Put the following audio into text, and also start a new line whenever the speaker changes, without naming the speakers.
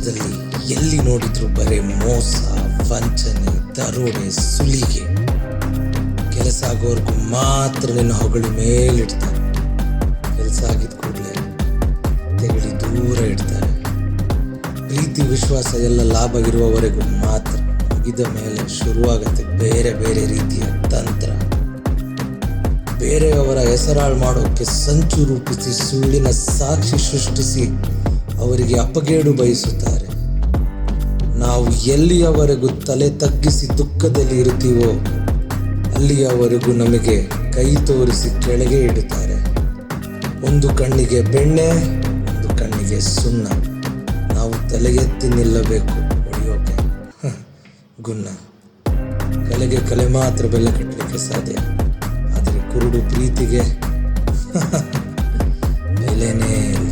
ಸಮಾಜದಲ್ಲಿ ಎಲ್ಲಿ ನೋಡಿದ್ರು ಬರೇ ಮೋಸ, ವಂಚನೆ, ದರೋಡೆ, ಸುಲಿಗೆ. ಕೆಲಸ ಆಗೋರ್ಗೂ ಮಾತ್ರ ನಿನ್ನ ಹೊಗಳು ಮೇಲಿಡ್ತಾರೆ. ಕೆಲಸ ಆಗಿದ ಕೂಡಲೇ ತೆಗಳಿ ದೂರ ಇಡ್ತಾರೆ. ಪ್ರೀತಿ ವಿಶ್ವಾಸ ಎಲ್ಲ ಲಾಭ ಇರುವವರೆಗೂ ಮಾತ್ರ. ಮುಗಿದ ಮೇಲೆ ಶುರುವಾಗತ್ತೆ ಬೇರೆ ಬೇರೆ ರೀತಿಯ ತಂತ್ರ. ಬೇರೆಯವರ ಹೆಸರಾಳು ಮಾಡೋಕ್ಕೆ ಸಂಚು ರೂಪಿಸಿ ಸುಳ್ಳಿನ ಸಾಕ್ಷಿ ಸೃಷ್ಟಿಸಿ ಅವರಿಗೆ ಅಪಗೇಡು ಬಯಸುತ್ತಾರೆ. ನಾವು ಎಲ್ಲಿಯವರೆಗೂ ತಲೆ ತಗ್ಗಿಸಿ ದುಃಖದಲ್ಲಿ ಇರುತ್ತೀವೋ ಅಲ್ಲಿಯವರೆಗೂ ನಮಗೆ ಕೈ ತೋರಿಸಿ ಕೆಳಗೆ ಇಡುತ್ತಾರೆ. ಒಂದು ಕಣ್ಣಿಗೆ ಬೆಣ್ಣೆ, ಒಂದು ಕಣ್ಣಿಗೆ ಸುಣ್ಣ. ನಾವು ತಲೆ ಎತ್ತಿ ನಿಲ್ಲಬೇಕು ಹೊಡೆಯೋಕೆ ಗುನ್ನ. ಕಲೆಗೆ ಕಲೆ ಮಾತ್ರ ಬೆಲೆ ಕಟ್ಟಲಿಕ್ಕೆ ಸಾಧ್ಯ, ಆದರೆ ಕುರುಡು ಪ್ರೀತಿಗೆ ಬೆಲೆನೇ ಇಲ್ಲ.